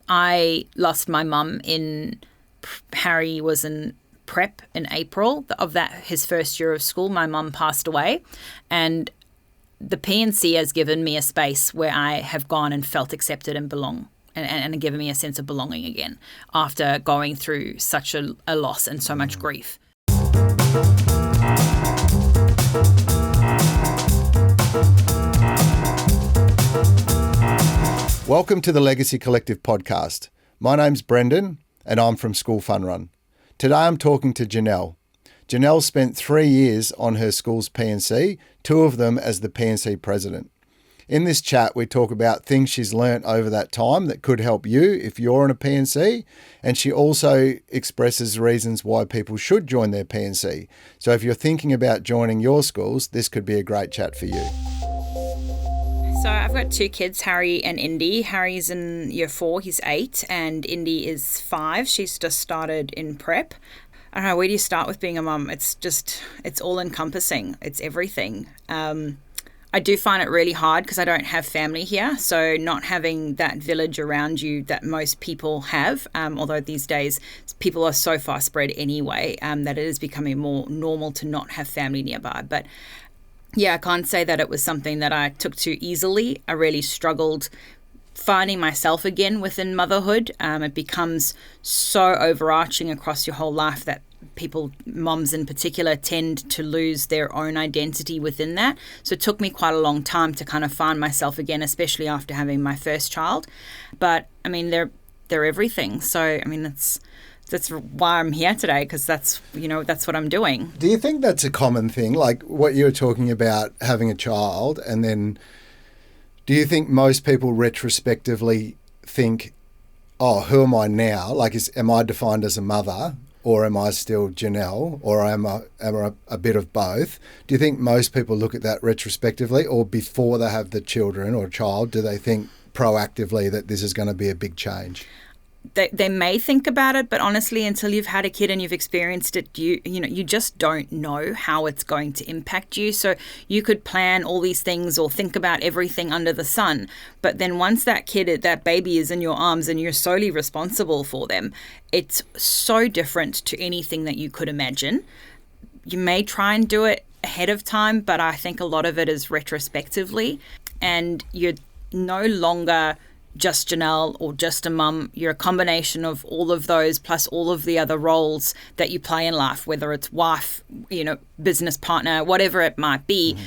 I lost my mum Harry was in prep in April of his first year of school. My mum passed away, and the PNC has given me a space where I have gone and felt accepted and belong, and given me a sense of belonging again after going through such a loss and so much grief. Welcome to the Legacy Collective podcast. My name's Brendan and I'm from School Fun Run. Today I'm talking to Janelle. Janelle spent 3 years on her school's PNC, 2 of them as the PNC president. In this chat, we talk about things she's learnt over that time that could help you if you're in a PNC, and she also expresses reasons why people should join their PNC. So if you're thinking about joining your schools, this could be a great chat for you. So I've got 2 kids, Harry and Indy. Harry's in year 4, he's 8, and Indy is 5. She's just started in prep. I don't know, where do you start with being a mum? It's all encompassing. It's everything. I do find it really hard because I don't have family here. So not having that village around you that most people have, although these days people are so far spread anyway, that it is becoming more normal to not have family nearby. But yeah, I can't say that it was something that I took to easily. I really struggled finding myself again within motherhood. It becomes so overarching across your whole life that moms in particular, tend to lose their own identity within that. So it took me quite a long time to kind of find myself again, especially after having my first child. But I mean, they're everything. So I mean, that's why I'm here today, because that's what I'm doing. Do you think that's a common thing? Like what you were talking about, having a child, and then do you think most people retrospectively think, oh, who am I now? Like, am I defined as a mother, or am I still Janelle, or am I a bit of both? Do you think most people look at that retrospectively, or before they have the children or child, do they think proactively that this is going to be a big change? They may think about it, but honestly, until you've had a kid and you've experienced it, you just don't know how it's going to impact you. So you could plan all these things or think about everything under the sun, but then once that baby is in your arms and you're solely responsible for them, it's so different to anything that you could imagine. You may try and do it ahead of time, but I think a lot of it is retrospectively, and you're no longer just Janelle or just a mum. You're a combination of all of those plus all of the other roles that you play in life, whether it's wife, business partner, whatever it might be. Mm-hmm.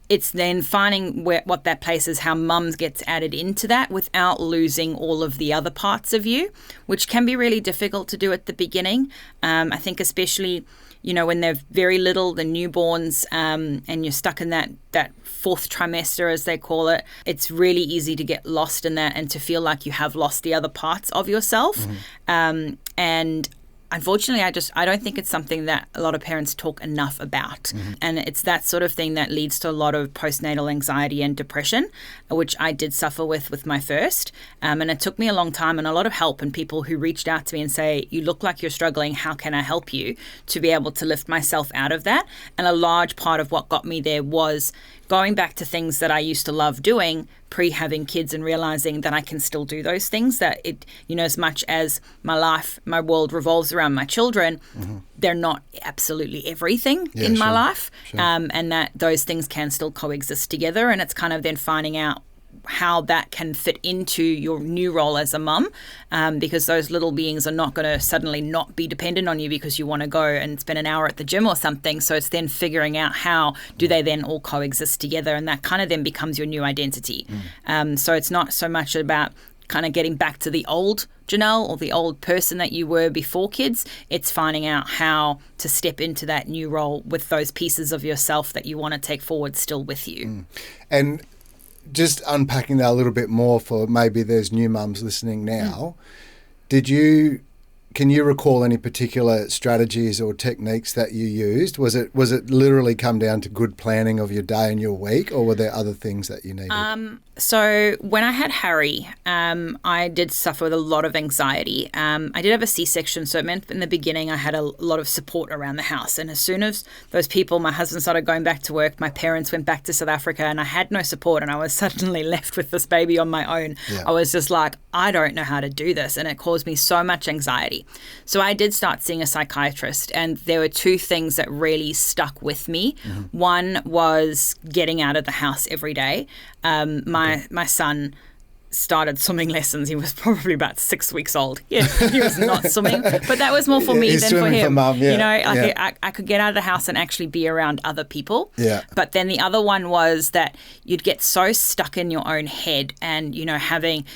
It's then finding what that place is, how mum gets added into that without losing all of the other parts of you, which can be really difficult to do at the beginning. I think especially when they're very little, the newborns, and you're stuck in that 4th trimester, as they call it, it's really easy to get lost in that and to feel like you have lost the other parts of yourself. Mm-hmm. And unfortunately, I don't think it's something that a lot of parents talk enough about. Mm-hmm. And it's that sort of thing that leads to a lot of postnatal anxiety and depression, which I did suffer with my first. And it took me a long time and a lot of help, and people who reached out to me and say, you look like you're struggling, how can I help you, to be able to lift myself out of that. And a large part of what got me there was going back to things that I used to love doing pre-having kids and realizing that I can still do those things, that as much as my world revolves around my children, mm-hmm. they're not absolutely everything in my life. Sure. And that those things can still coexist together. And it's kind of then finding out how that can fit into your new role as a mum, because those little beings are not going to suddenly not be dependent on you because you want to go and spend an hour at the gym or something. So it's then figuring out how do they then all coexist together, and that kind of then becomes your new identity. So it's not so much about kind of getting back to the old Janelle or the old person that you were before kids. It's finding out how to step into that new role with those pieces of yourself that you want to take forward still with you. And just unpacking that a little bit more for maybe there's new mums listening now, can you recall any particular strategies or techniques that you used? Was it literally come down to good planning of your day and your week, or were there other things that you needed? So when I had Harry, I did suffer with a lot of anxiety. I did have a C-section, so it meant in the beginning I had a lot of support around the house. And as soon as those people, my husband started going back to work, my parents went back to South Africa, and I had no support, and I was suddenly left with this baby on my own. Yeah. I was just like, I don't know how to do this, and it caused me so much anxiety. So I did start seeing a psychiatrist, and there were two things that really stuck with me. One was getting out of the house every day. My son started swimming lessons. He was probably about 6 weeks old. Yeah, he was not swimming, but that was more for me than for him. For mum, I could get out of the house and actually be around other people. Yeah. But then the other one was that you'd get so stuck in your own head and,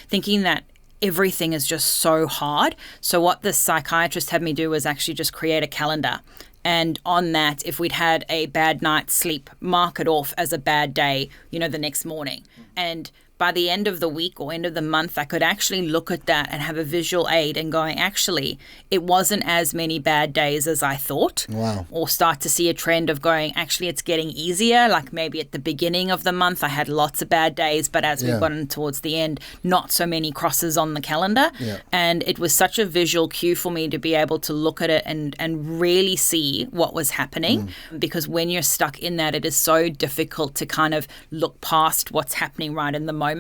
thinking that everything is just so hard. So what the psychiatrist had me do was actually just create a calendar. And on that, if we'd had a bad night's sleep, mark it off as a bad day, the next morning. And by the end of the week or end of the month, I could actually look at that and have a visual aid and going, actually, it wasn't as many bad days as I thought. Wow. Or start to see a trend of going, actually, it's getting easier. Like maybe at the beginning of the month, I had lots of bad days, but as we've gotten towards the end, not so many crosses on the calendar. Yeah. And it was such a visual cue for me to be able to look at it and really see what was happening. Because when you're stuck in that, it is so difficult to kind of look past what's happening right in the moment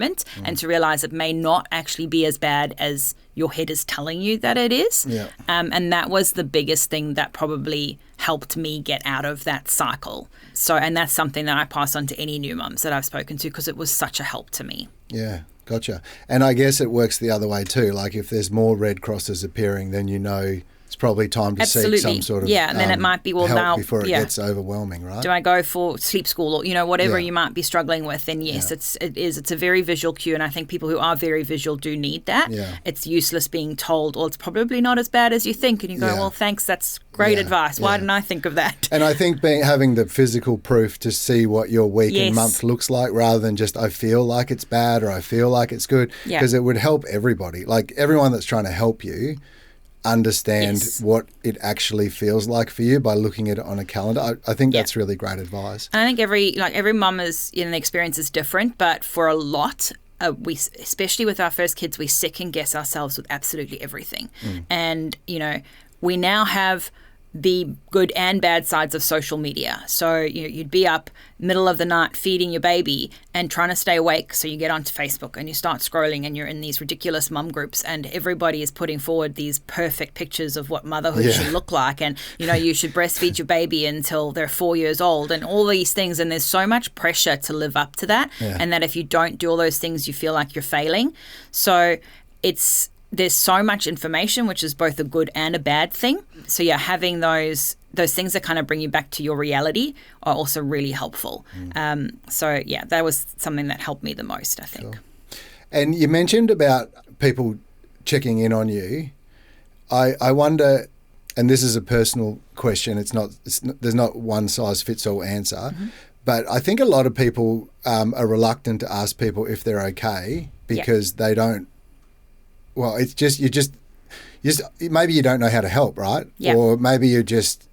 and to realize it may not actually be as bad as your head is telling you that it is. Yeah. And that was the biggest thing that probably helped me get out of that cycle. So, and that's something that I pass on to any new mums that I've spoken to because it was such a help to me. Yeah, gotcha. And I guess it works the other way too. Like if there's more red crosses appearing, then it's probably time to seek some sort of and then it might be help now before it gets overwhelming, right? Do I go for sleep school or whatever you might be struggling with? Then yes, it's a very visual cue, and I think people who are very visual do need that. Yeah. It's useless being told, it's probably not as bad as you think, and you go, well, thanks, that's great advice. Why didn't I think of that? And I think having the physical proof to see what your week and month looks like, rather than just I feel like it's bad or I feel like it's good, because it would help everybody, like everyone that's trying to help you understand what it actually feels like for you by looking at it on a calendar. I think that's really great advice. And I think every mum is, the experience is different, but for a lot, we, especially with our first kids, we second guess ourselves with absolutely everything. And, we now have the good and bad sides of social media. So you'd be up middle of the night feeding your baby and trying to stay awake. So you get onto Facebook and you start scrolling and you're in these ridiculous mum groups and everybody is putting forward these perfect pictures of what motherhood should look like. And, you should breastfeed your baby until they're 4 years old and all these things. And there's so much pressure to live up to that. And that if you don't do all those things, you feel like you're failing. So there's so much information, which is both a good and a bad thing. So having those things that kind of bring you back to your reality are also really helpful. That was something that helped me the most, I think. Sure. And you mentioned about people checking in on you. I wonder, and this is a personal question, there's not one size fits all answer, but I think a lot of people are reluctant to ask people if they're okay because they don't. Well, it's just maybe you don't know how to help, right? Yeah. Or maybe you're just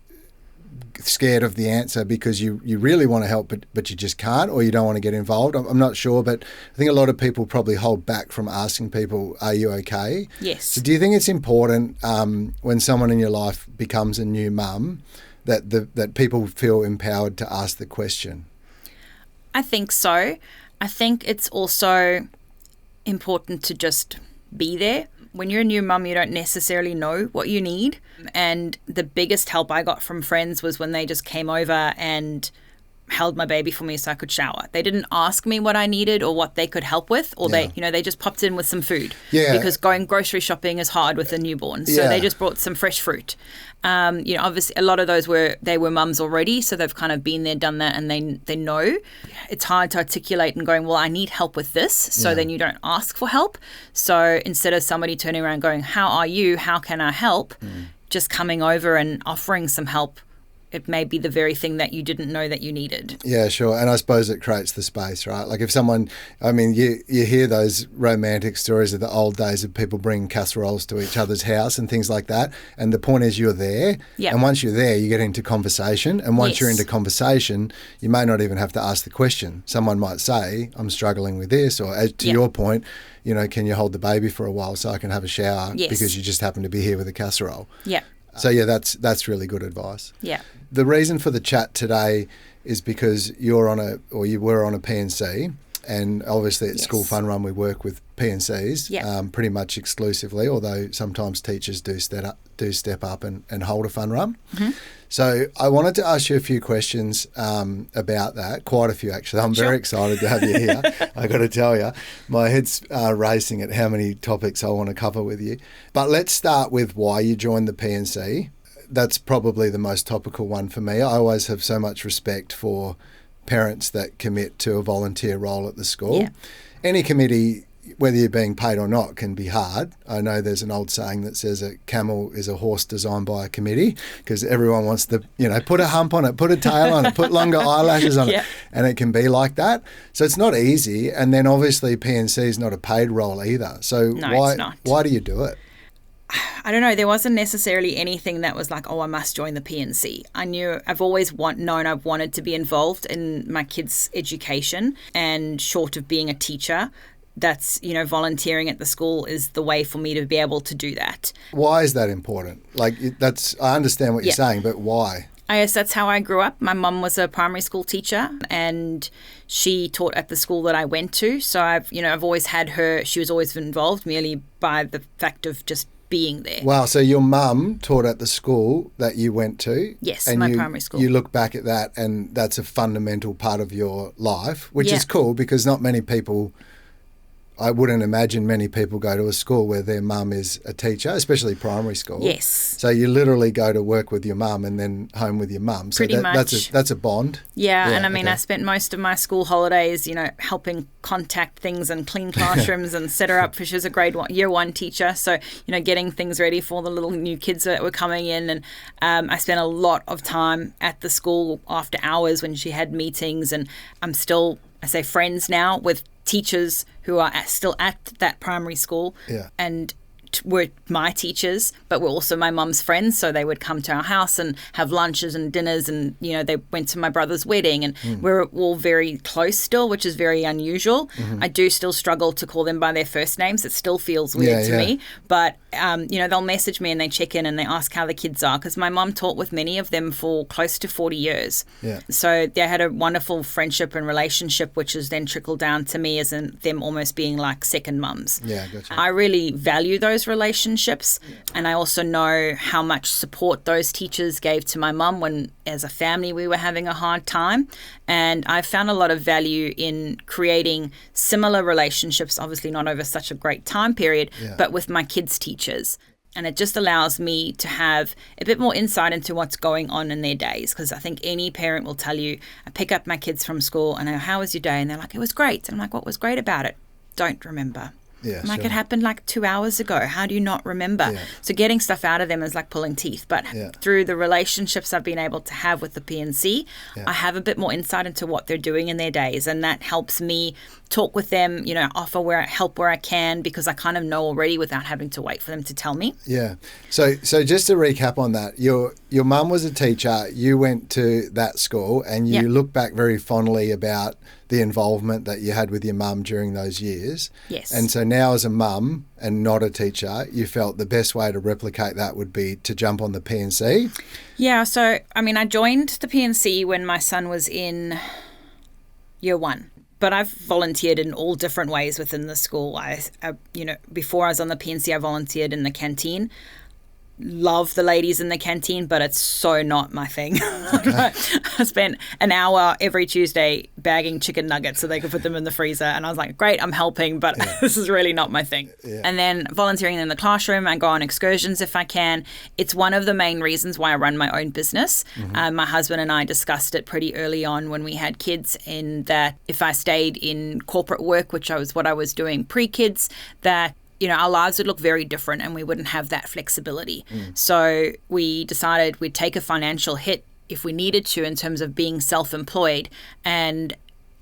scared of the answer because you really want to help, but you just can't, or you don't want to get involved. I'm not sure, but I think a lot of people probably hold back from asking people, "Are you okay?" Yes. So, do you think it's important when someone in your life becomes a new mum that people feel empowered to ask the question? I think so. I think it's also important to just be there. When you're a new mum, you don't necessarily know what you need. And the biggest help I got from friends was when they just came over and held my baby for me so I could shower. They didn't ask me what I needed or what they could help with, or they just popped in with some food. Yeah. Because going grocery shopping is hard with a newborn. So they just brought some fresh fruit. Obviously a lot of those were mums already, so they've kind of been there, done that, and they know. It's hard to articulate and going, well, I need help with this. So then you don't ask for help. So instead of somebody turning around going, how are you? How can I help? Just coming over and offering some help. It may be the very thing that you didn't know that you needed. Yeah, sure. And I suppose it creates the space, right? Like if someone, you hear those romantic stories of the old days of people bringing casseroles to each other's house and things like that. And the point is you're there. Yep. And once you're there, you get into conversation. And once you're into conversation, you may not even have to ask the question. Someone might say, I'm struggling with this. Or to your point, can you hold the baby for a while so I can have a shower? Yes. Because you just happen to be here with a casserole. Yeah. So that's really good advice. Yeah. The reason for the chat today is because you were on a PNC, and obviously at School Fun Run we work with P&Cs Yep. pretty much exclusively, although sometimes teachers do step up and hold a fun run. Mm-hmm. So I wanted to ask you a few questions about that, quite a few actually. I'm very excited to have you here. I got to tell you, my head's racing at how many topics I want to cover with you. But let's start with why you joined the P&C. That's probably the most topical one for me. I always have so much respect for parents that commit to a volunteer role at the school. Yeah. Any committee, whether you're being paid or not, can be hard. I know there's an old saying that says a camel is a horse designed by a committee, because everyone wants to, put a hump on it, put a tail on it, put longer eyelashes on it, and it can be like that. So it's not easy. And then obviously P&C is not a paid role either. So No, it's not. Why do you do it? I don't know. There wasn't necessarily anything that was like, oh, I must join the P&C. I've always known I've wanted to be involved in my kids' education, and short of being a teacher, that's, volunteering at the school is the way for me to be able to do that. Why is that important? I understand what you're saying, but why? I guess that's how I grew up. My mum was a primary school teacher, and she taught at the school that I went to. So I've always had her. She was always involved merely by the fact of just being there. Wow, so your mum taught at the school that you went to? Yes, and my primary school. You look back at that and that's a fundamental part of your life, which is cool, because not many people, I wouldn't imagine many people go to a school where their mum is a teacher, especially primary school. Yes. So you literally go to work with your mum and then home with your mum. So Pretty much. That's a bond. Yeah, and I spent most of my school holidays, helping contact things and clean classrooms and set her up, for she was a year one teacher. So, getting things ready for the little new kids that were coming in. And I spent a lot of time at the school after hours when she had meetings. And I'm still, I say, friends now with teachers who are still at that primary school and were my teachers, but were also my mum's friends. So they would come to our house and have lunches and dinners, and they went to my brother's wedding, and we're all very close still, which is very unusual. I do still struggle to call them by their first names. It still feels weird to me, but they'll message me and they check in and they ask how the kids are, because my mum taught with many of them for close to 40 years. So they had a wonderful friendship and relationship, which has then trickled down to me as in them almost being like second mums. Gotcha. I really value those relationships, and I also know how much support those teachers gave to my mum when as a family we were having a hard time, and I found a lot of value in creating similar relationships, obviously not over such a great time period, but with my kids' teachers. And it just allows me to have a bit more insight into what's going on in their days, because I think any parent will tell you, I pick up my kids from school and I go, how was your day? And they're like, it was great. And I'm like, what was great about it? Don't remember. It happened like 2 hours ago. How do you not remember? So getting stuff out of them is like pulling teeth. But through the relationships I've been able to have with the P&C, I have a bit more insight into what they're doing in their days. And that helps me talk with them, offer help where I can, because I kind of know already without having to wait for them to tell me. Yeah. So just to recap on that, your mum was a teacher, you went to that school, and you look back very fondly about the involvement that you had with your mum during those years. Yes. And so now as a mum and not a teacher, you felt the best way to replicate that would be to jump on the P&C? Yeah, so, I joined the P&C when my son was in year one. But I've volunteered in all different ways within the school. Before I was on the P&C, I volunteered in the canteen. Love the ladies in the canteen, but it's so not my thing. I spent an hour every Tuesday bagging chicken nuggets so they could put them in the freezer, and I was like, great, I'm helping, but this is really not my thing. And then volunteering in the classroom, I go on excursions if I can. It's one of the main reasons why I run my own business. My husband and I discussed it pretty early on when we had kids, in that if I stayed in corporate work, which was what I was doing pre-kids, that our lives would look very different and we wouldn't have that flexibility. So we decided we'd take a financial hit if we needed to in terms of being self-employed, and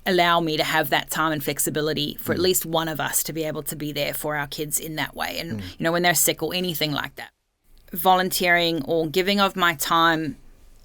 allow me to have that time and flexibility for at least one of us to be able to be there for our kids in that way. And, when they're sick or anything like that. Volunteering or giving of my time,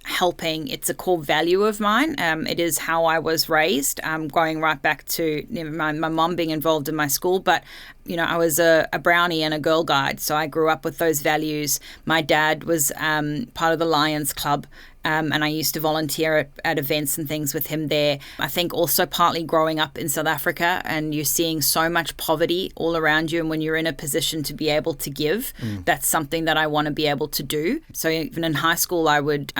helping, it's a core value of mine. It is how I was raised, going right back to my mom being involved in my school. But, I was a brownie and a Girl Guide, so I grew up with those values. My dad was part of the Lions Club, and I used to volunteer at events and things with him there. I think also partly growing up in South Africa and you're seeing so much poverty all around you, and when you're in a position to be able to give, that's something that I want to be able to do. So even in high school, I would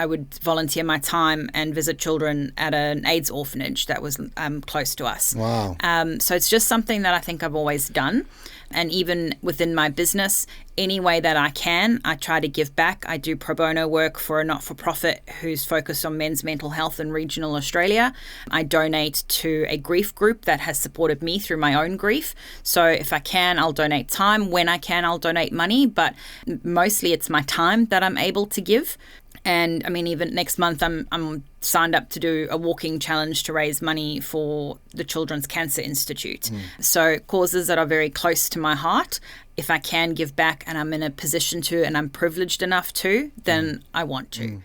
volunteer my time and visit children at an AIDS orphanage that was close to us. Wow. So it's just something that I think I've always done. And even within my business, any way that I can, I try to give back. I do pro bono work for a not-for-profit who's focused on men's mental health in regional Australia. I donate to a grief group that has supported me through my own grief. So if I can, I'll donate time. When I can, I'll donate money. But mostly it's my time that I'm able to give. And I mean, even next month, I'm signed up to do a walking challenge to raise money for the Children's Cancer Institute. So causes that are very close to my heart. If I can give back and I'm in a position to, and I'm privileged enough to, then I want to.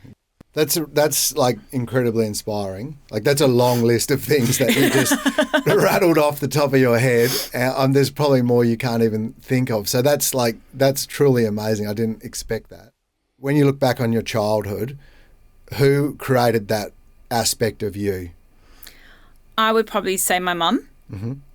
That's like incredibly inspiring. Like that's a long list of things that you just rattled off the top of your head. There's probably more you can't even think of. So that's truly amazing. I didn't expect that. When you look back on your childhood, who created that aspect of you? I would probably say my mum.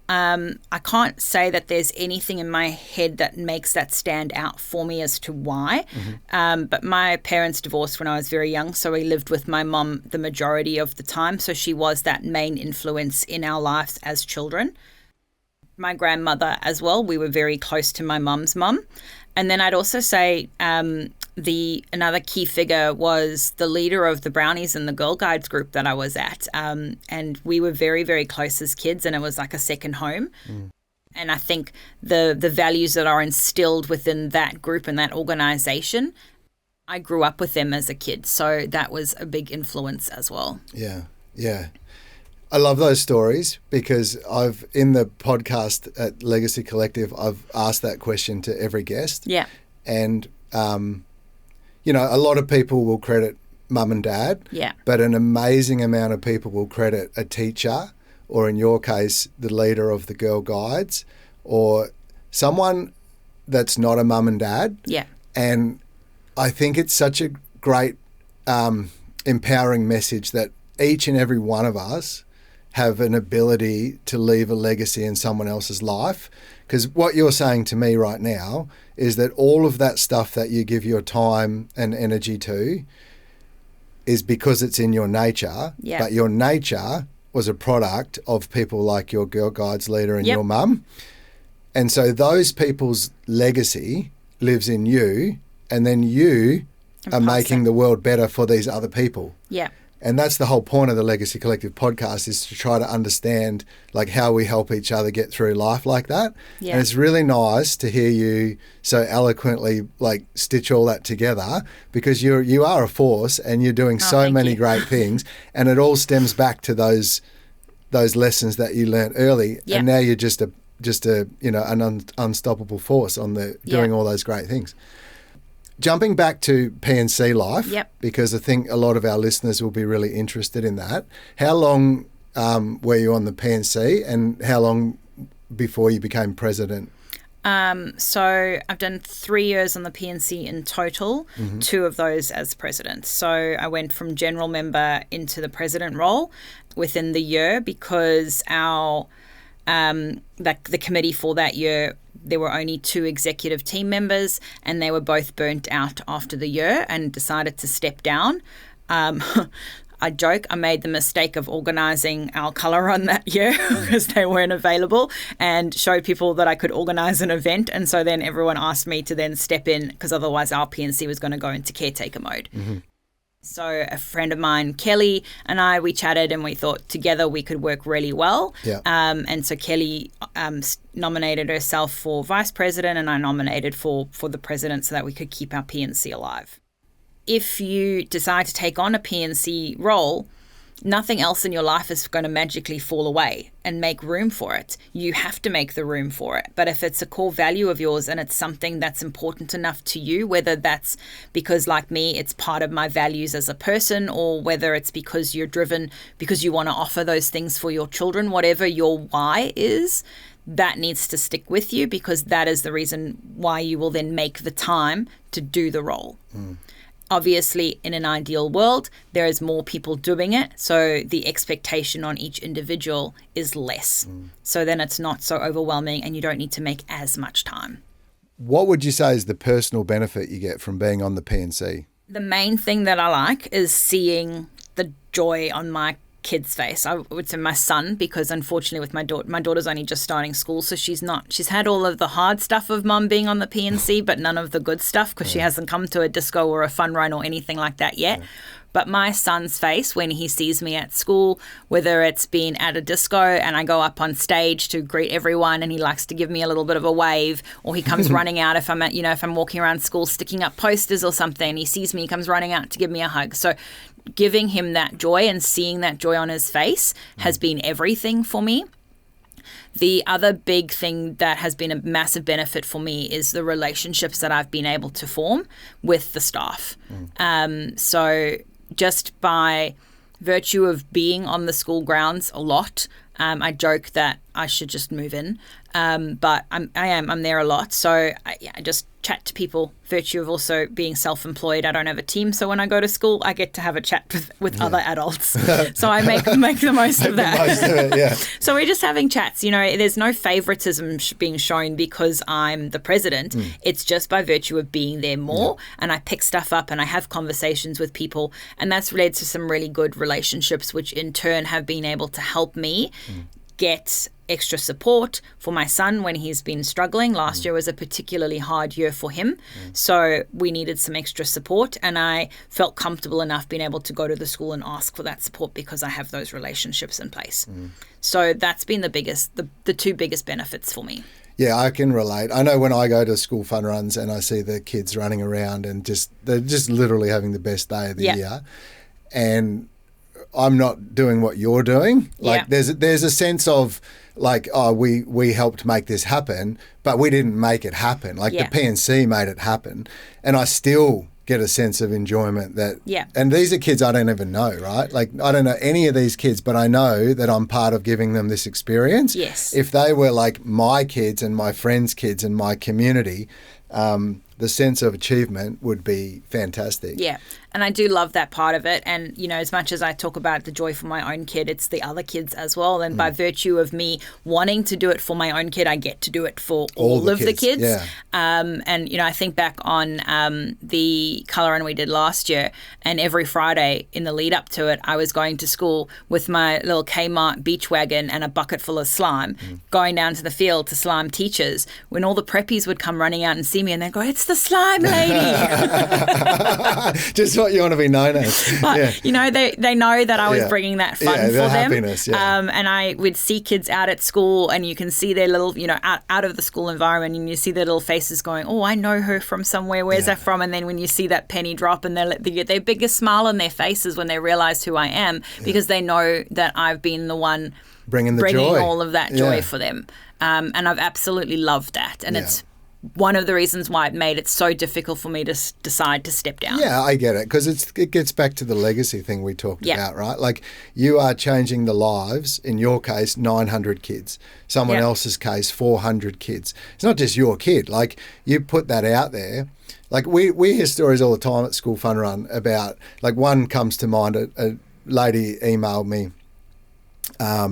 I can't say that there's anything in my head that makes that stand out for me as to why. But my parents divorced when I was very young, so we lived with my mum the majority of the time. So she was that main influence in our lives as children. My grandmother as well, we were very close to my mum's mum. And then I'd also say another key figure was the leader of the Brownies and the Girl Guides group that I was at. And we were very, very close as kids, and it was like a second home. And I think the values that are instilled within that group and that organisation, I grew up with them as a kid. So that was a big influence as well. Yeah. I love those stories because in the podcast at Legacy Collective, I've asked that question to every guest. Yeah. And, a lot of people will credit mum and dad. Yeah. But an amazing amount of people will credit a teacher, or in your case, the leader of the Girl Guides, or someone that's not a mum and dad. Yeah. And I think it's such a great empowering message that each and every one of us have an ability to leave a legacy in someone else's life. Because what you're saying to me right now is that all of that stuff that you give your time and energy to is because it's in your nature, but your nature was a product of people like your Girl Guides leader and your mum. And so those people's legacy lives in you, and then you are making the world better for these other people. Yeah. And that's the whole point of the Legacy Collective podcast, is to try to understand like how we help each other get through life like that. Yeah. And it's really nice to hear you so eloquently like stitch all that together, because you are a force and you're doing so many great things, and it all stems back to those lessons that you learnt early, and now you're just an unstoppable force on doing all those great things. Jumping back to PNC life, because I think a lot of our listeners will be really interested in that. How long were you on the PNC, and how long before you became president? So I've done 3 years on the PNC in total, 2 of those as president. So I went from general member into the president role within the year, because our the committee for that year, there were only 2 executive team members, and they were both burnt out after the year and decided to step down. I joke, I made the mistake of organising our colour run that year because they weren't available, and showed people that I could organise an event. And so then everyone asked me to then step in, because otherwise our PNC was going to go into caretaker mode. So a friend of mine, Kelly, and we chatted, and we thought together we could work really well. And so Kelly nominated herself for vice president, and I nominated for the president, so that we could keep our PNC alive. If you decide to take on a PNC role, nothing else in your life is going to magically fall away and make room for it. You have to make the room for it. But if it's a core value of yours and it's something that's important enough to you, whether that's because, like me, it's part of my values as a person, or whether it's because you're driven because you want to offer those things for your children, whatever your why is, that needs to stick with you, because that is the reason why you will then make the time to do the role. Obviously, in an ideal world, there is more people doing it, so the expectation on each individual is less. So then it's not so overwhelming and you don't need to make as much time. What would you say is the personal benefit you get from being on the P&C? The main thing that I like is seeing the joy on my kid's face. I would say my son, because unfortunately with my daughter's only just starting school, so she's had all of the hard stuff of mum being on the P&C, but none of the good stuff because she hasn't come to a disco or a fun run or anything like that yet. But my son's face when he sees me at school, whether it's been at a disco and I go up on stage to greet everyone and he likes to give me a little bit of a wave, or he comes running out if I'm walking around school sticking up posters or something, he sees me, he comes running out to give me a hug. So giving him that joy and seeing that joy on his face has been everything for me. The other big thing that has been a massive benefit for me is the relationships that I've been able to form with the staff. So just by virtue of being on the school grounds a lot, I joke that I should just move in, but I'm there a lot. So I just chat to people, virtue of also being self-employed. I don't have a team, so when I go to school, I get to have a chat with other adults. So I make the most of that. Most of it, yeah. So we're just having chats. There's no favoritism being shown because I'm the president. It's just by virtue of being there more, and I pick stuff up and I have conversations with people, and that's led to some really good relationships, which in turn have been able to help me get extra support for my son when he's been struggling. Last year was a particularly hard year for him. So we needed some extra support, and I felt comfortable enough being able to go to the school and ask for that support because I have those relationships in place. So that's been the two biggest benefits for me. Yeah, I can relate. I know when I go to school fun runs and I see the kids running around and they're just literally having the best day of the year. And I'm not doing what you're doing. There's a sense of we helped make this happen, but we didn't make it happen. The P&C made it happen, and I still get a sense of enjoyment that. And these are kids I don't even know, right? I don't know any of these kids, but I know that I'm part of giving them this experience. Yes. If they were like my kids and my friends' kids and my community, the sense of achievement would be fantastic. Yeah. And I do love that part of it. And, as much as I talk about the joy for my own kid, it's the other kids as well. And by virtue of me wanting to do it for my own kid, I get to do it for all of the kids. Yeah. And, I think back on the colour run we did last year, and every Friday in the lead up to it, I was going to school with my little Kmart beach wagon and a bucket full of slime, going down to the field to slime teachers, when all the preppies would come running out and see me and they'd go, "It's the slime lady." Just what you want to be known as. But, they know that I was bringing that fun for them. Happiness, and I would see kids out at school and you can see their little, out of the school environment, and you see their little faces going, "Oh, I know her from somewhere. Where's that from?" And then when you see that penny drop and they get their biggest smile on their faces when they realise who I am, because they know that I've been the one bringing joy. All of that joy for them. And I've absolutely loved that. And it's one of the reasons why it made it so difficult for me to decide to step down. Yeah, I get it, because it gets back to the legacy thing we talked about, right? You are changing the lives, in your case, 900 kids. Someone else's case, 400 kids. It's not just your kid. You put that out there. We hear stories all the time at School Fun Run about, one comes to mind, a lady emailed me a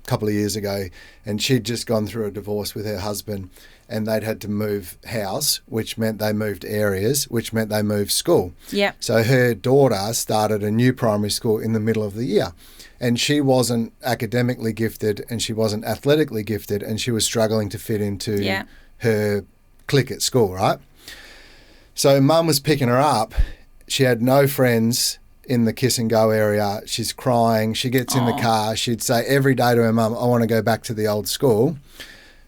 couple of years ago, and she'd just gone through a divorce with her husband, and they'd had to move house, which meant they moved areas, which meant they moved school. Yeah. So her daughter started a new primary school in the middle of the year, and she wasn't academically gifted and she wasn't athletically gifted, and she was struggling to fit into her clique at school, right? So mum was picking her up. She had no friends in the kiss and go area. She's crying. She gets in the car. She'd say every day to her mum, "I want to go back to the old school."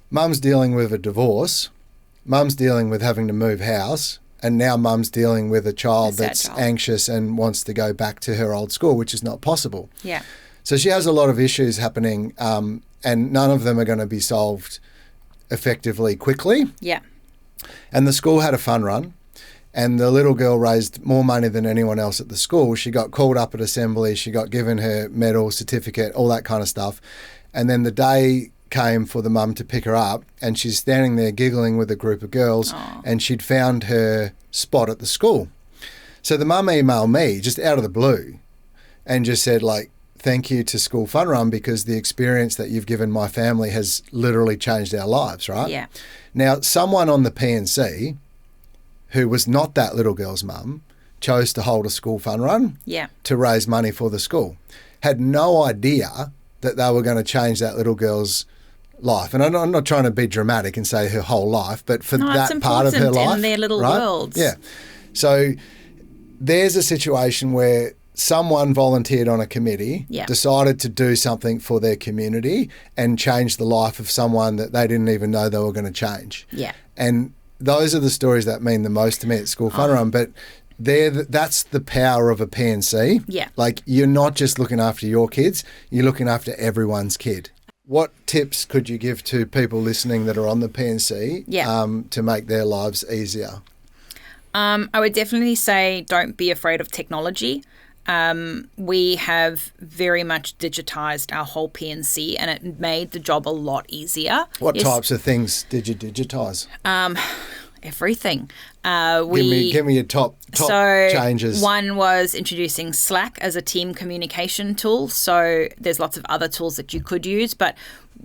Mum's dealing with a divorce. Mum's dealing with having to move house. And now mum's dealing with a child that's anxious and wants to go back to her old school, which is not possible. Yeah. So she has a lot of issues happening, and none of them are going to be solved effectively quickly. Yeah. And the school had a fun run, and the little girl raised more money than anyone else at the school. She got called up at assembly. She got given her medal, certificate, all that kind of stuff. And then the day came for the mum to pick her up, and she's standing there giggling with a group of girls, and she'd found her spot at the school. So the mum emailed me just out of the blue and just said, like, thank you to School Fun Run because the experience that you've given my family has literally changed our lives, right? Yeah. Now, someone on the P&C who was not that little girl's mum chose to hold a school fun run to raise money for the school. Had no idea that they were going to change that little girl's life. And I'm not trying to be dramatic and say her whole life, but for that part of her life. In their little worlds. Yeah. So there's a situation where someone volunteered on a committee, decided to do something for their community and change the life of someone that they didn't even know they were going to change. Yeah. And those are the stories that mean the most to me at School Fun Run. But that's the power of a P&C. Yeah. Like, you're not just looking after your kids, you're looking after everyone's kid. What tips could you give to people listening that are on the P&C to make their lives easier? I would definitely say don't be afraid of technology. We have very much digitized our whole P&C and it made the job a lot easier. What types of things did you digitize? Everything. Give me your top changes. One was introducing Slack as a team communication tool. So there's lots of other tools that you could use, but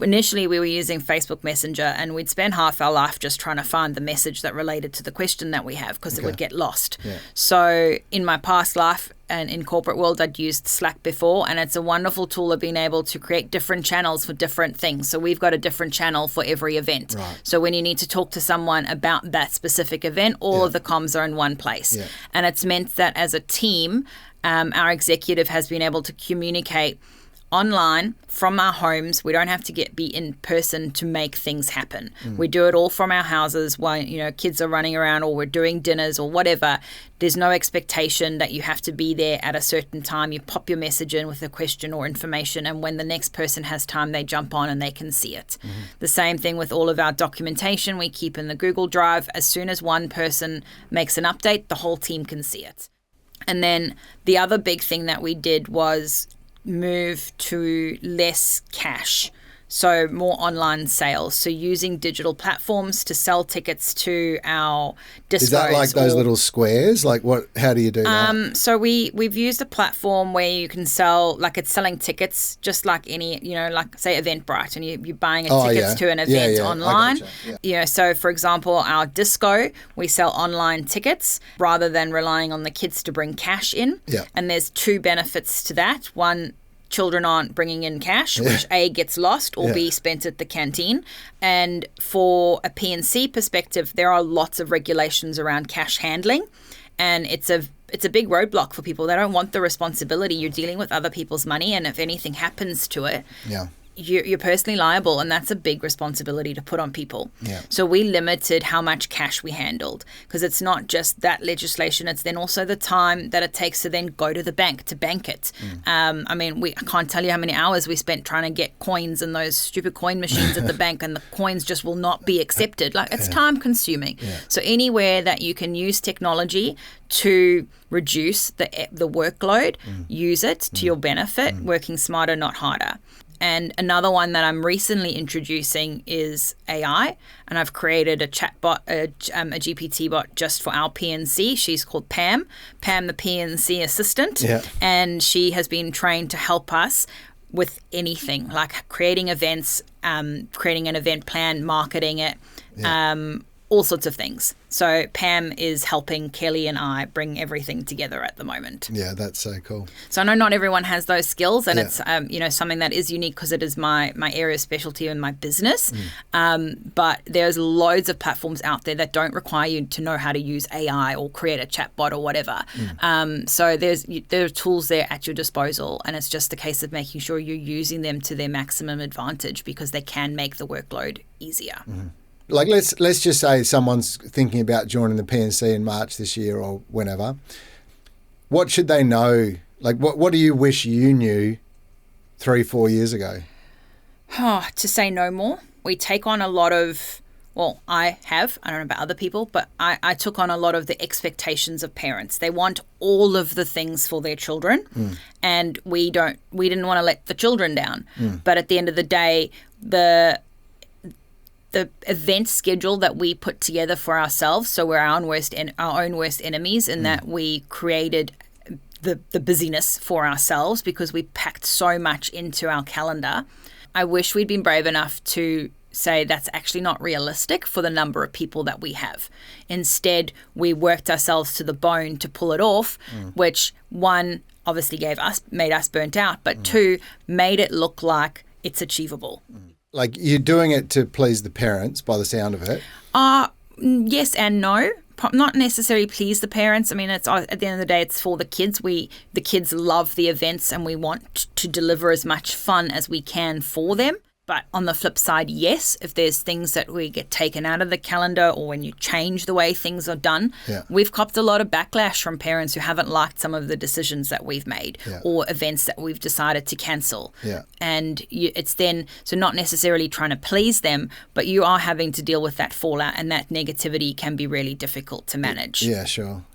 initially we were using Facebook Messenger and we'd spend half our life just trying to find the message that related to the question that we have because it would get lost. Yeah. So in my past life and in corporate world, I'd used Slack before, and it's a wonderful tool of being able to create different channels for different things. So we've got a different channel for every event. Right. So when you need to talk to someone about that specific event, all of the comms are in one place. Yeah. And it's meant that as a team, our executive has been able to communicate online from our homes. We don't have to be in person to make things happen. We do it all from our houses while kids are running around or we're doing dinners or whatever. There's no expectation that you have to be there at a certain time. You pop your message in with a question or information, and when the next person has time, they jump on and they can see it. The same thing with all of our documentation we keep in the Google Drive. As soon as one person makes an update, the whole team can see it. And then the other big thing that we did was move to less cash, so more online sales. So using digital platforms to sell tickets to our discos. Is that like those little squares? Like what? How do you do that? So we've used a platform where you can sell, like it's selling tickets, just like any, like say Eventbrite, and you're buying tickets to an event online. So for example, our disco, we sell online tickets rather than relying on the kids to bring cash in. Yeah. And there's two benefits to that. One, children aren't bringing in cash, which A, gets lost, or B, spent at the canteen. And for a P&C perspective, there are lots of regulations around cash handling, and it's a big roadblock for people. They don't want the responsibility. You're dealing with other people's money, and if anything happens to it, you're personally liable, and that's a big responsibility to put on people. Yeah. So we limited how much cash we handled, because it's not just that legislation, it's then also the time that it takes to then go to the bank to bank it. I can't tell you how many hours we spent trying to get coins in those stupid coin machines at the bank, and the coins just will not be accepted. Like, it's time consuming. Yeah. So anywhere that you can use technology to reduce the workload, use it to your benefit, working smarter, not harder. And another one that I'm recently introducing is AI, and I've created a chatbot, a GPT bot just for our P&C. She's called Pam, the P&C assistant, and she has been trained to help us with anything, like creating events, creating an event plan, marketing it, all sorts of things. So Pam is helping Kelly and I bring everything together at the moment. Yeah, that's so cool. So I know not everyone has those skills, and it's something that is unique because it is my area of specialty in my business. But there's loads of platforms out there that don't require you to know how to use AI or create a chatbot or whatever. So there are tools there at your disposal, and it's just a case of making sure you're using them to their maximum advantage, because they can make the workload easier. Like, let's just say someone's thinking about joining the P&C in March this year or whenever. What should they know? Like, what do you wish you knew 3-4 years ago? To say no more. We take on a lot of, I don't know about other people, but I took on a lot of the expectations of parents. They want all of the things for their children, and we didn't want to let the children down. But at the end of the day, the event schedule that we put together for ourselves. So we're our own worst enemies in that we created the busyness for ourselves because we packed so much into our calendar. I wish we'd been brave enough to say that's actually not realistic for the number of people that we have. Instead, we worked ourselves to the bone to pull it off, which one obviously made us burnt out, but two, made it look like it's achievable. Like you're doing it to please the parents by the sound of it. Yes and no. Not necessarily please the parents. I mean, it's at the end of the day, it's for the kids. The kids love the events and we want to deliver as much fun as we can for them. But on the flip side, yes, if there's things that we get taken out of the calendar or when you change the way things are done, we've copped a lot of backlash from parents who haven't liked some of the decisions that we've made or events that we've decided to cancel. And it's then, so not necessarily trying to please them, but you are having to deal with that fallout, and that negativity can be really difficult to manage. Yeah, sure.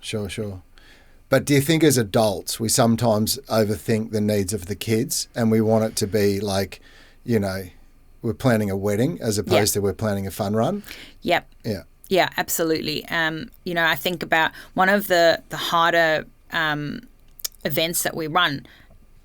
But do you think as adults, we sometimes overthink the needs of the kids and we want it to be like, you know, we're planning a wedding as opposed to we're planning a fun run? Yep. Yeah, absolutely. You know, I think about one of the harder events that we run.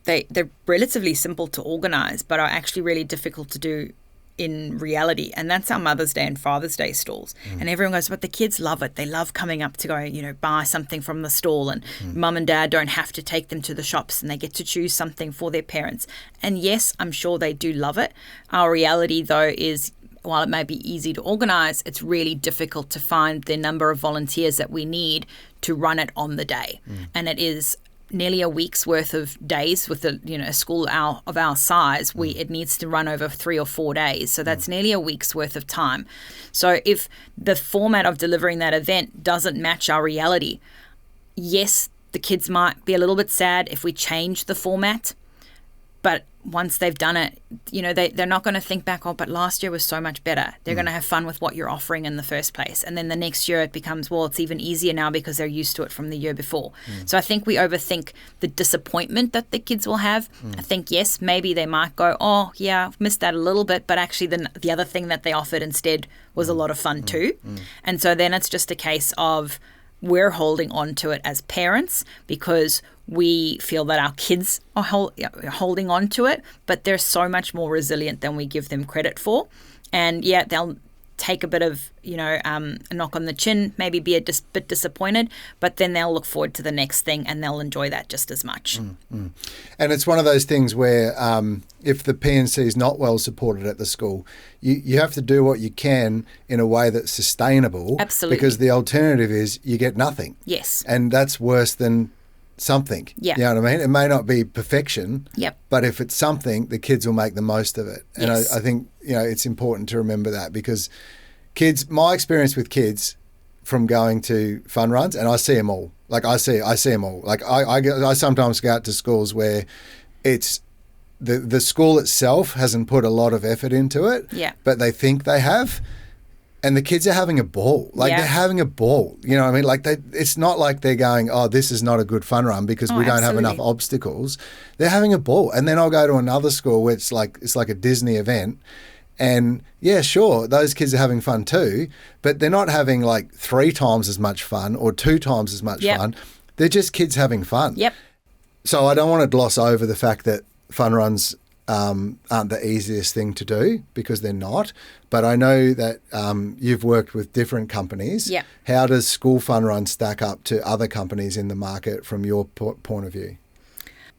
They're relatively simple to organise, but are actually really difficult to do in reality, and that's our Mother's Day and Father's Day stalls. And everyone goes, but the kids love it. They love coming up to go, you know, buy something from the stall, and mum and dad don't have to take them to the shops and they get to choose something for their parents. And yes, I'm sure they do love it. Our reality though is, while it may be easy to organise, it's really difficult to find the number of volunteers that we need to run it on the day. And it is nearly a week's worth of days with a school of our size. It needs to run over 3 or 4 days. So that's nearly a week's worth of time. So if the format of delivering that event doesn't match our reality, yes, the kids might be a little bit sad if we change the format. But once they've done it, you know, they're not going to think back, oh, but last year was so much better. They're going to have fun with what you're offering in the first place. And then the next year it becomes, well, it's even easier now because they're used to it from the year before. So I think we overthink the disappointment that the kids will have. I think, yes, maybe they might go, oh, yeah, I've missed that a little bit. But actually the other thing that they offered instead was a lot of fun too. And so then it's just a case of we're holding on to it as parents because we feel that our kids are holding on to it, but they're so much more resilient than we give them credit for. And yeah, they'll take a bit of, a knock on the chin, maybe be a bit disappointed, but then they'll look forward to the next thing and they'll enjoy that just as much. And it's one of those things where if the P&C is not well supported at the school, you have to do what you can in a way that's sustainable. Absolutely. Because the alternative is you get nothing. Yes. And that's worse than something. Yeah. You know what I mean? It may not be perfection, but if it's something, the kids will make the most of it. And yes. I think, it's important to remember that because my experience with kids from going to fun runs, and I see them all. Like I see them all. Like I sometimes go out to schools where it's the school itself hasn't put a lot of effort into it, but they think they have. And the kids are having a ball. Like they're having a ball. You know what I mean? Like it's not like they're going, oh, this is not a good fun run because we don't have enough obstacles. They're having a ball. And then I'll go to another school where it's like a Disney event. And yeah, sure, those kids are having fun too, but they're not having like 3 times as much fun or 2 times as much fun. They're just kids having fun. So I don't want to gloss over the fact that fun runs aren't the easiest thing to do because they're not. But I know that you've worked with different companies. How does School Fun Run stack up to other companies in the market from your point of view?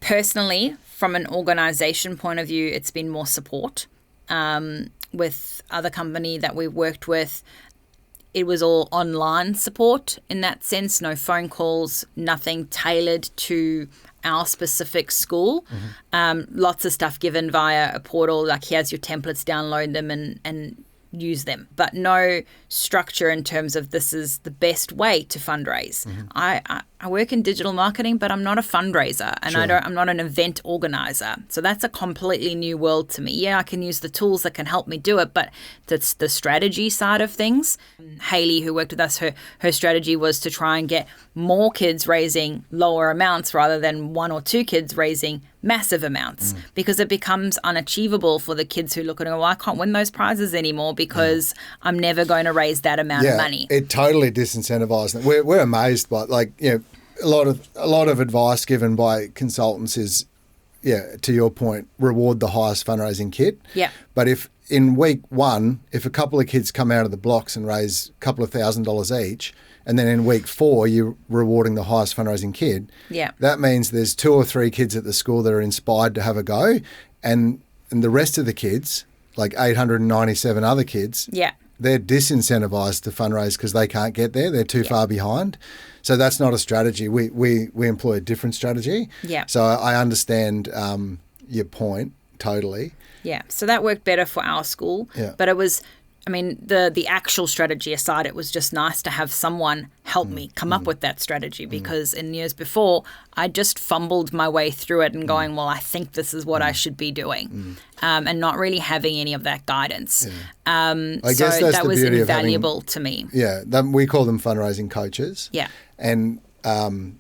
Personally, from an organisation point of view, it's been more support. With other company that we've worked with, it was all online support in that sense, no phone calls, nothing tailored to our specific school. Lots of stuff given via a portal, like here's your templates, download them and use them, but no structure in terms of this is the best way to fundraise. I work in digital marketing, but I'm not a fundraiser and I'm not an event organizer. So that's a completely new world to me. Yeah, I can use the tools that can help me do it, but that's the strategy side of things. Hayley, who worked with us, her strategy was to try and get more kids raising lower amounts rather than 1 or 2 kids raising massive amounts, because it becomes unachievable for the kids who look at it and go, well, I can't win those prizes anymore because I'm never going to raise that amount of money. It totally disincentivizes them. We're amazed by, like, a lot of advice given by consultants is, to your point, reward the highest fundraising kit. Yeah. But if in week one, if a couple of kids come out of the blocks and raise a couple of $1,000s each, and then in week 4 you're rewarding the highest fundraising kid, that means there's 2 or 3 kids at the school that are inspired to have a go, and the rest of the kids, like 897 other kids, they're disincentivized to fundraise because they can't get there. They're too far behind. So that's not a strategy. We employ a different strategy. Yeah. So I understand your point totally. Yeah. So that worked better for our school. Yeah. But it was, I mean, the actual strategy aside, it was just nice to have someone help me come up with that strategy, because in years before, I just fumbled my way through it and going, well, I think this is what I should be doing, and not really having any of that guidance. I guess that's that the was beauty invaluable of to me. Yeah, we call them fundraising coaches. Yeah. And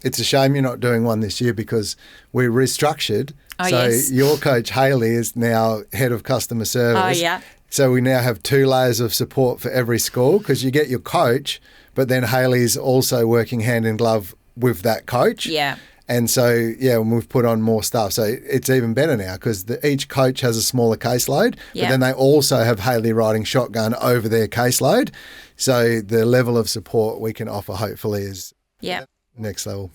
it's a shame you're not doing one this year because we restructured. Oh, so yes. your coach, Hayley, is now head of customer service. Oh, yeah. So we now have 2 layers of support for every school, because you get your coach, but then Hayley's also working hand in glove with that coach. Yeah. And so, we've put on more stuff. So it's even better now because each coach has a smaller caseload, but then they also have Hayley riding shotgun over their caseload. So the level of support we can offer hopefully is next level.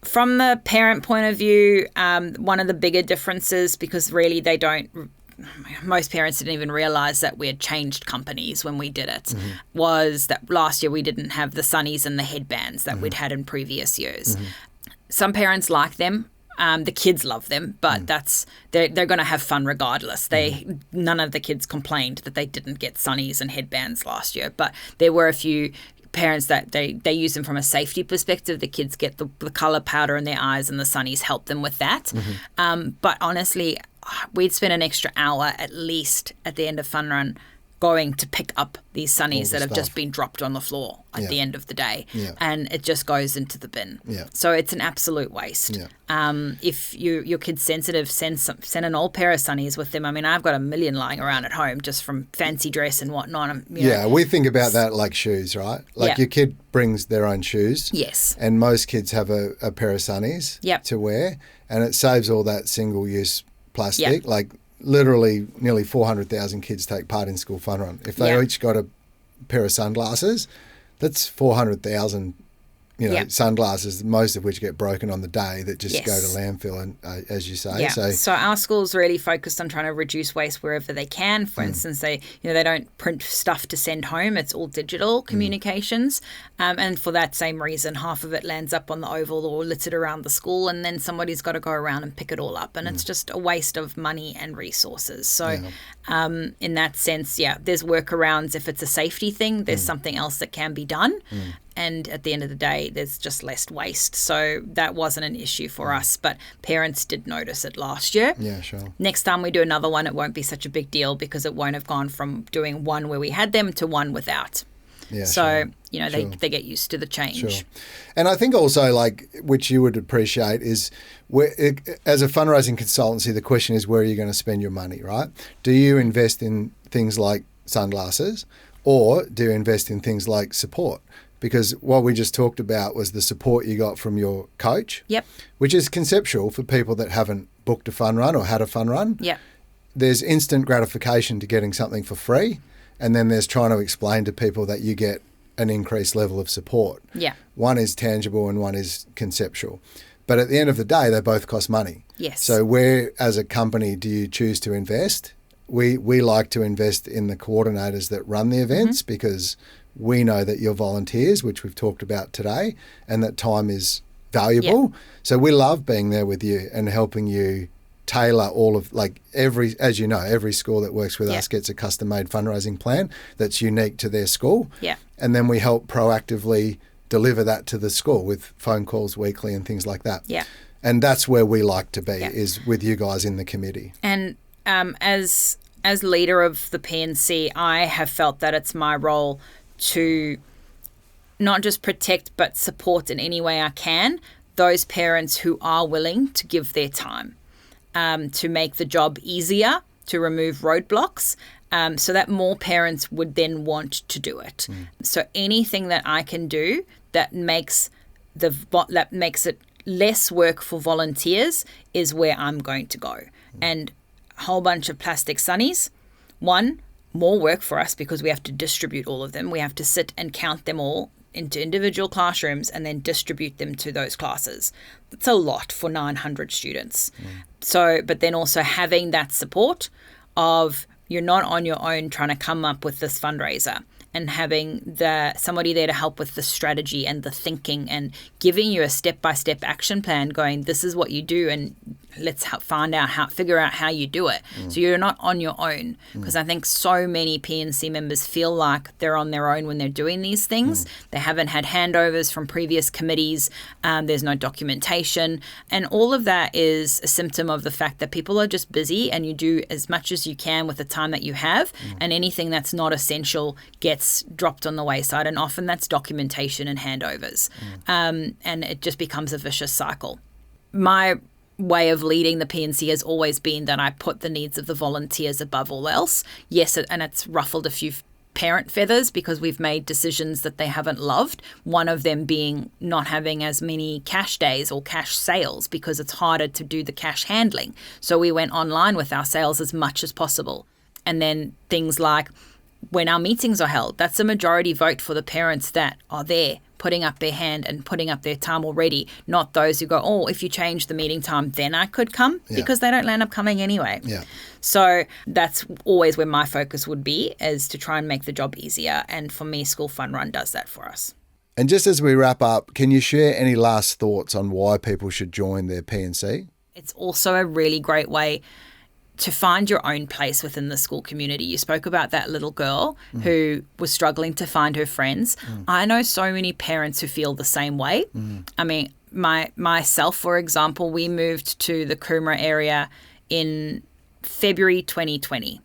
From the parent point of view, one of the bigger differences, because really most parents didn't even realize that we had changed companies when we did it, was that last year we didn't have the sunnies and the headbands that we'd had in previous years. Some parents like them. The kids love them, but they're going to have fun regardless. None of the kids complained that they didn't get sunnies and headbands last year, but there were a few parents that they use them from a safety perspective. The kids get the color powder in their eyes, and the sunnies help them with that. But honestly, we'd spend an extra hour at least at the end of Fun Run going to pick up these sunnies that have just been dropped on the floor at the end of the day, and it just goes into the bin. So it's an absolute waste. If your kid's sensitive, send an old pair of sunnies with them. I mean, I've got a million lying around at home just from fancy dress and whatnot. We think about that like shoes, right? Like your kid brings their own shoes. Yes. And most kids have a pair of sunnies to wear, and it saves all that single-use plastic. Like literally nearly 400,000 kids take part in School Fun Run. If they each got a pair of sunglasses, that's 400,000 sunglasses, most of which get broken on the day, that just go to landfill, and as you say. So our school's really focused on trying to reduce waste wherever they can. For instance, they don't print stuff to send home. It's all digital communications. And for that same reason, half of it lands up on the oval or littered around the school, and then somebody's got to go around and pick it all up. And it's just a waste of money and resources. So in that sense, there's workarounds. If it's a safety thing, there's something else that can be done. And at the end of the day, there's just less waste. So that wasn't an issue for us, but parents did notice it last year. Yeah, sure. Next time we do another one, it won't be such a big deal because it won't have gone from doing one where we had them to one without. Yeah, so, they get used to the change. Sure. And I think also, like, which you would appreciate is, as a fundraising consultancy, the question is, where are you going to spend your money, right? Do you invest in things like sunglasses, or do you invest in things like support? Because what we just talked about was the support you got from your coach, which is conceptual for people that haven't booked a fun run or had a fun run. There's instant gratification to getting something for free, and then there's trying to explain to people that you get an increased level of support. One is tangible and one is conceptual. But at the end of the day, they both cost money. So where, as a company, do you choose to invest? We like to invest in the coordinators that run the events, because we know that you're volunteers, which we've talked about today, and that time is valuable. So we love being there with you and helping you tailor all of, like, as you know, every school that works with us gets a custom-made fundraising plan that's unique to their school. And then we help proactively deliver that to the school with phone calls weekly and things like that. And that's where we like to be, is with you guys in the committee. And as leader of the PNC, I have felt that it's my role to not just protect but support in any way I can those parents who are willing to give their time. to make the job easier, to remove roadblocks, so that more parents would then want to do it. So anything that I can do that makes it less work for volunteers is where I'm going to go. And a whole bunch of plastic sunnies. One, more work for us because we have to distribute all of them. We have to sit and count them all into individual classrooms and then distribute them to those classes. That's a lot for 900 students. So, but then also having that support of you're not on your own trying to come up with this fundraiser, and having somebody there to help with the strategy and the thinking and giving you a step-by-step action plan going, this is what you do and let's figure out how you do it. So you're not on your own, because I think so many PNC members feel like they're on their own when they're doing these things. They haven't had handovers from previous committees. There's no documentation. And all of that is a symptom of the fact that people are just busy, and you do as much as you can with the time that you have. And anything that's not essential gets dropped on the wayside. And often that's documentation and handovers. And it just becomes a vicious cycle. My way of leading the PNC has always been that I put the needs of the volunteers above all else. Yes, and it's ruffled a few parent feathers because we've made decisions that they haven't loved. One of them being not having as many cash days or cash sales because it's harder to do the cash handling. So we went online with our sales as much as possible. And then things like when our meetings are held, that's a majority vote for the parents that are there, putting up their hand and putting up their time already, not those who go, oh, if you change the meeting time, then I could come, because they don't end up coming anyway. So that's always where my focus would be, is to try and make the job easier. And for me, School Fun Run does that for us. And just as we wrap up, can you share any last thoughts on why people should join their PNC? It's also a really great way to find your own place within the school community. You spoke about that little girl who was struggling to find her friends. I know so many parents who feel the same way. I mean, myself, for example, we moved to the Coomera area in February 2020.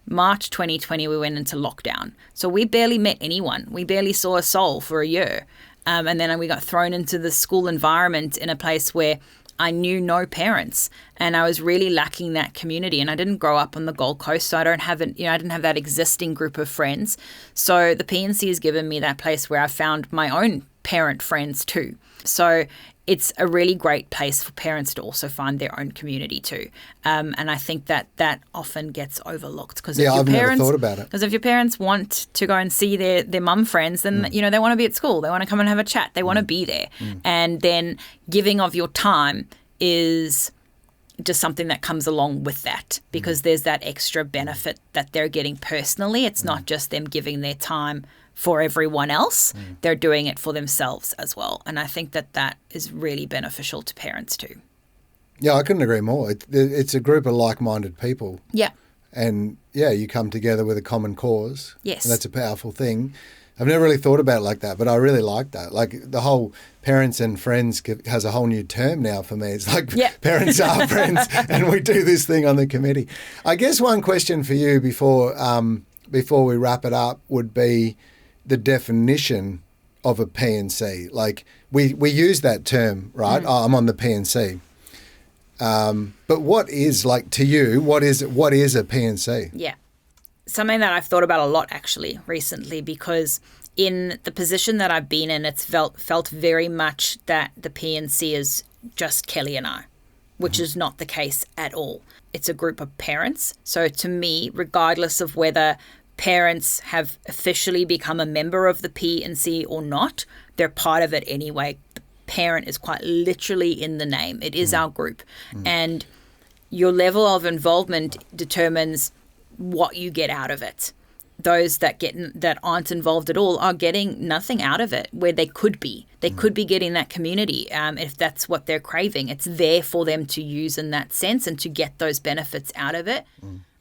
March 2020, we went into lockdown. So we barely met anyone. We barely saw a soul for a year. And then we got thrown into the school environment in a place where I knew no parents, and I was really lacking that community. And I didn't grow up on the Gold Coast, so I didn't have that existing group of friends. So the PNC has given me that place where I found my own parent friends too. So it's a really great place for parents to also find their own community too. And I think that often gets overlooked because I've never thought about it. Because if your parents want to go and see their mum friends, then they want to be at school. They want to come and have a chat. They want to be there. And then giving of your time is just something that comes along with that, because there's that extra benefit that they're getting personally. It's not just them giving their time for everyone else. They're doing it for themselves as well. And I think that is really beneficial to parents too. Yeah, I couldn't agree more. It's a group of like-minded people. Yeah. And you come together with a common cause. Yes. And that's a powerful thing. I've never really thought about it like that, but I really like that. Like the whole parents and friends has a whole new term now for me. It's like parents are friends, and we do this thing on the committee. I guess one question for you before we wrap it up would be the definition of a PNC. Like we use that term, right? Oh, I'm on the PNC. But what is, like, to you, what is a PNC? Yeah. Something that I've thought about a lot actually recently, because in the position that I've been in, it's felt very much that the PNC is just Kelly and I, which is not the case at all. It's a group of parents. So to me, regardless of whether parents have officially become a member of the PNC or not, they're part of it anyway. The parent is quite literally in the name. It is our group. And your level of involvement determines what you get out of it. Those that aren't involved at all are getting nothing out of it, where they could be. They could be getting that community if that's what they're craving. It's there for them to use in that sense and to get those benefits out of it.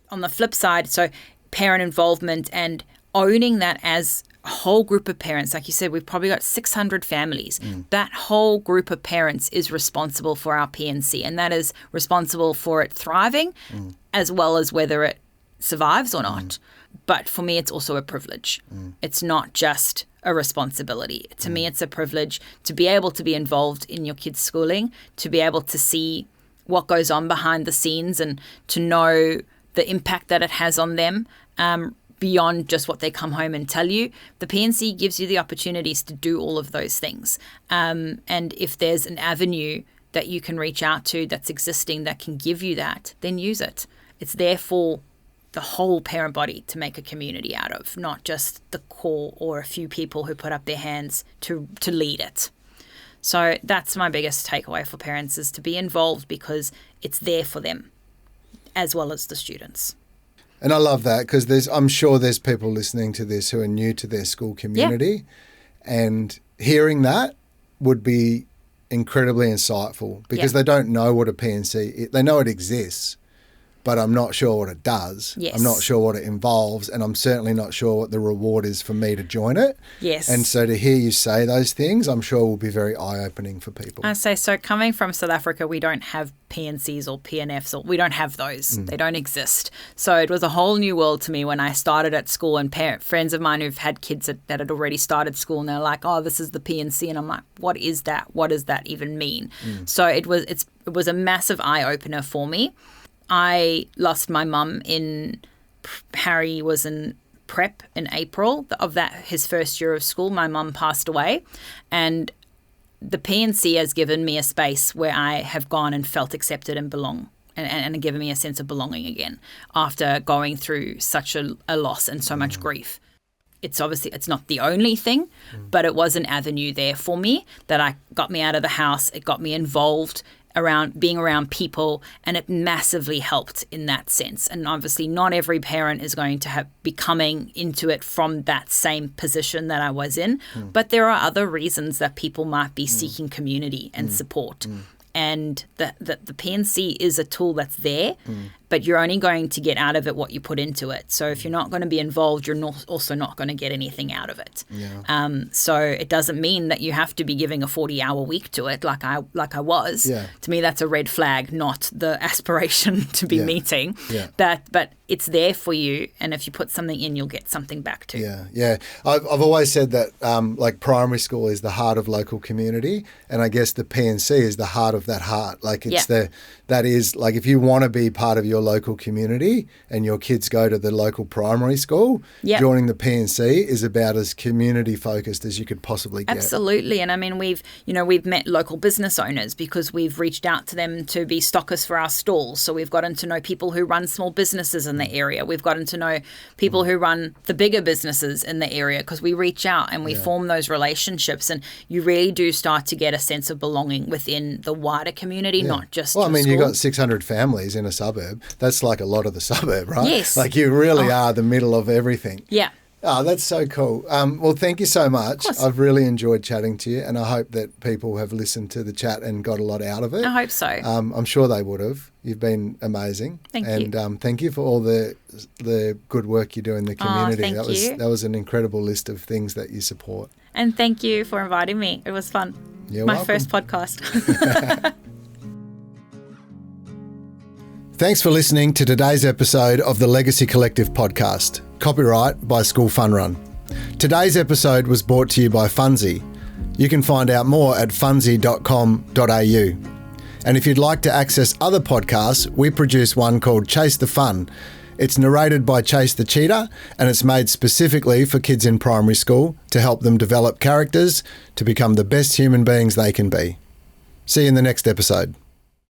On the flip side, so parent involvement and owning that as a whole group of parents, like you said, we've probably got 600 families. That whole group of parents is responsible for our PNC, and that is responsible for it thriving as well as whether it survives or not. But for me, it's also a privilege. It's not just a responsibility. To me, it's a privilege to be able to be involved in your kids' schooling, to be able to see what goes on behind the scenes and to know the impact that it has on them, beyond just what they come home and tell you. The PNC gives you the opportunities to do all of those things. And if there's an avenue that you can reach out to that's existing that can give you that, then use it. It's there for the whole parent body to make a community out of, not just the core or a few people who put up their hands to lead it. So that's my biggest takeaway for parents, is to be involved because it's there for them as well as the students. And I love that, because I'm sure there's people listening to this who are new to their school community, and hearing that would be incredibly insightful, because they don't know what a PNC, they know it exists, but I'm not sure what it does. Yes. I'm not sure what it involves, and I'm certainly not sure what the reward is for me to join it. Yes. And so to hear you say those things, I'm sure will be very eye-opening for people. I say, so coming from South Africa, we don't have PNCs or PNFs, or we don't have those. They don't exist. So it was a whole new world to me when I started at school, and friends of mine who've had kids that had already started school, and they're like, oh, this is the PNC. And I'm like, what is that? What does that even mean? So it was a massive eye-opener for me. I lost my mum Harry was in prep in April of his first year of school. My mum passed away, and the PNC has given me a space where I have gone and felt accepted and belong, and given me a sense of belonging again after going through such a loss and so much grief. It's not the only thing, but it was an avenue there for me that got me out of the house. It got me involved being around people, and it massively helped in that sense. And obviously not every parent is going to be coming into it from that same position that I was in, but there are other reasons that people might be seeking community and support. And the PNC is a tool that's there, but you're only going to get out of it what you put into it. So if you're not going to be involved, you're also not going to get anything out of it. Yeah. So it doesn't mean that you have to be giving a 40-hour week to it like I was. Yeah. To me, that's a red flag, not the aspiration to be meeting. Yeah. But it's there for you, and if you put something in, you'll get something back too. Yeah. I've always said that like primary school is the heart of local community, and I guess the PNC is the heart of that heart. Like that is like, if you want to be part of your local community and your kids go to the local primary school, joining the PNC is about as community focused as you could possibly get. Absolutely. And I mean, we've met local business owners because we've reached out to them to be stockers for our stalls. So we've gotten to know people who run small businesses in the area. We've gotten to know people who run the bigger businesses in the area, because we reach out and we form those relationships, and you really do start to get a sense of belonging within the wider community, not just you've got 600 families in a suburb. That's like a lot of the suburb, right? Yes. Like you really are the middle of everything. Yeah. Oh, that's so cool. Well, thank you so much. I've really enjoyed chatting to you, and I hope that people have listened to the chat and got a lot out of it. I hope so. I'm sure they would have. You've been amazing. Thank you. And thank you for all the good work you do in the community. That was an incredible list of things that you support. And thank you for inviting me. It was fun. You're My welcome. first podcast. Thanks for listening to today's episode of the Legacy Collective podcast. Copyright by School Fun Run. Today's episode was brought to you by Funzy. You can find out more at funzy.com.au. And if you'd like to access other podcasts, we produce one called Chase the Fun. It's narrated by Chase the Cheetah, and it's made specifically for kids in primary school to help them develop characters to become the best human beings they can be. See you in the next episode.